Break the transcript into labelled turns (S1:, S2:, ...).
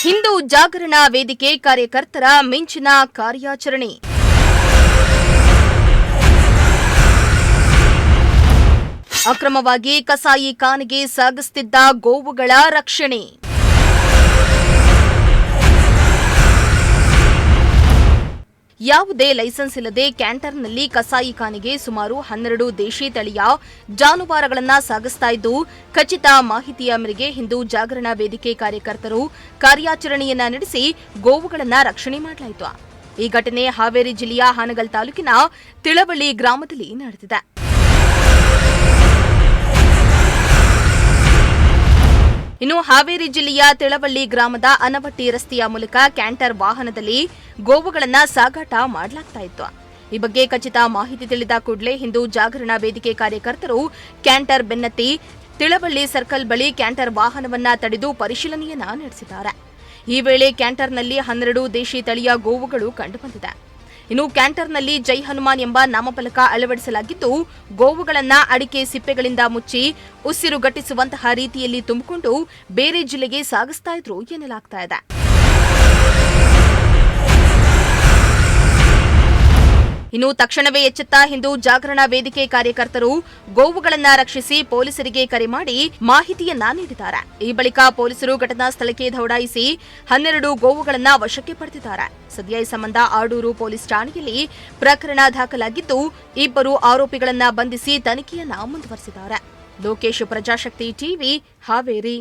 S1: ಹಿಂದೂ ಜಾಗರಣಾ ವೇದಿಕೆ ಕಾರ್ಯಕರ್ತರ ಮಿಂಚಿನ ಕಾರ್ಯಾಚರಣೆ. ಅಕ್ರಮವಾಗಿ ಕಸಾಯಿ ಖಾನೆಗೆ ಸಾಗಿಸುತ್ತಿದ್ದ ಗೋವುಗಳ ರಕ್ಷಣೆ. ಯಾವುದೇ ಲೈಸೆನ್ಸ್ ಇಲ್ಲದೆ ಕ್ಯಾಂಟರ್ನಲ್ಲಿ ಕಸಾಯಿ ಖಾನೆಗೆ ಸುಮಾರು 12 ದೇಶಿ ತಳಿಯ ಜಾನುವಾರುಗಳನ್ನು ಸಾಗಿಸ್ತಾ ಇದ್ದು, ಖಚಿತ ಮಾಹಿತಿಯ ಮೇರೆಗೆ ಹಿಂದೂ ಜಾಗರಣಾ ವೇದಿಕೆ ಕಾರ್ಯಕರ್ತರು ಕಾರ್ಯಾಚರಣೆಯನ್ನ ನಡೆಸಿ ಗೋವುಗಳನ್ನು ರಕ್ಷಣೆ ಮಾಡಲಾಯಿತು. ಈ ಘಟನೆ ಹಾವೇರಿ ಜಿಲ್ಲೆಯ ಹಾನಗಲ್ ತಾಲೂಕಿನ ತಿಳವಳ್ಳಿ ಗ್ರಾಮದಲ್ಲಿ ನಡೆದಿದೆ. ಇನ್ನು ಹಾವೇರಿ ಜಿಲ್ಲೆಯ ತಿಳವಳ್ಳಿ ಗ್ರಾಮದ ಅನವಟ್ಟಿ ರಸ್ತೆಯ ಮೂಲಕ ಕ್ಯಾಂಟರ್ ವಾಹನದಲ್ಲಿ ಗೋವುಗಳನ್ನು ಸಾಗಾಟ ಮಾಡಲಾಗ್ತಾ ಇತ್ತು. ಈ ಬಗ್ಗೆ ಖಚಿತ ಮಾಹಿತಿ ತಿಳಿದ ಕೂಡಲೇ ಹಿಂದೂ ಜಾಗರಣಾ ವೇದಿಕೆ ಕಾರ್ಯಕರ್ತರು ಕ್ಯಾಂಟರ್ ಬೆನ್ನತ್ತಿ ತಿಳವಳ್ಳಿ ಸರ್ಕಲ್ ಬಳಿ ಕ್ಯಾಂಟರ್ ವಾಹನವನ್ನ ತಡೆದು ಪರಿಶೀಲನೆಯನ್ನ ನಡೆಸಿದ್ದಾರೆ. ಈ ವೇಳೆ ಕ್ಯಾಂಟರ್ನಲ್ಲಿ 12 ದೇಶಿ ತಳಿಯ ಗೋವುಗಳು ಕಂಡುಬಂದಿದೆ. ಇನ್ನು ಕ್ಯಾಂಟರ್ನಲ್ಲಿ ಜೈ ಹನುಮಾನ್ ಎಂಬ ನಾಮಫಲಕ ಅಳವಡಿಸಲಾಗಿದ್ದು, ಗೋವುಗಳನ್ನ ಅಡಿಕೆ ಸಿಪ್ಪೆಗಳಿಂದ ಮುಚ್ಚಿ ಉಸಿರುಗಟ್ಟಿಸುವಂತಹ ರೀತಿಯಲ್ಲಿ ತುಂಬಿಕೊಂಡು ಬೇರೆ ಜಿಲ್ಲೆಗೆ ಸಾಗಿಸ್ತಾ ಇದ್ರು ಎನ್ನಲಾಗ್ತಾ ಇದೆ. ಇನ್ನು ತಕ್ಷಣವೇ ಎಚ್ಚೆತ್ತ ಹಿಂದೂ ಜಾಗರಣಾ ವೇದಿಕೆ ಕಾರ್ಯಕರ್ತರು ಗೋವುಗಳನ್ನು ರಕ್ಷಿಸಿ ಪೊಲೀಸರಿಗೆ ಕರೆ ಮಾಡಿ ಮಾಹಿತಿಯನ್ನ ನೀಡಿದ್ದಾರೆ. ಈ ಬಳಿಕ ಪೊಲೀಸರು ಘಟನಾ ಸ್ಥಳಕ್ಕೆ ದೌಡಾಯಿಸಿ 12 ಗೋವುಗಳನ್ನು ವಶಕ್ಕೆ ಪಡೆದಿದ್ದಾರೆ. ಸದ್ಯ ಈ ಸಂಬಂಧ ಆಡೂರು ಪೊಲೀಸ್ ಠಾಣೆಯಲ್ಲಿ ಪ್ರಕರಣ ದಾಖಲಾಗಿದ್ದು, 2 ಆರೋಪಿಗಳನ್ನು ಬಂಧಿಸಿ ತನಿಖೆಯನ್ನ ಮುಂದುವರೆಸಿದ್ದಾರೆ. ಲೋಕೇಶ್, ಪ್ರಜಾಶಕ್ತಿ ಟಿವಿ, ಹಾವೇರಿ.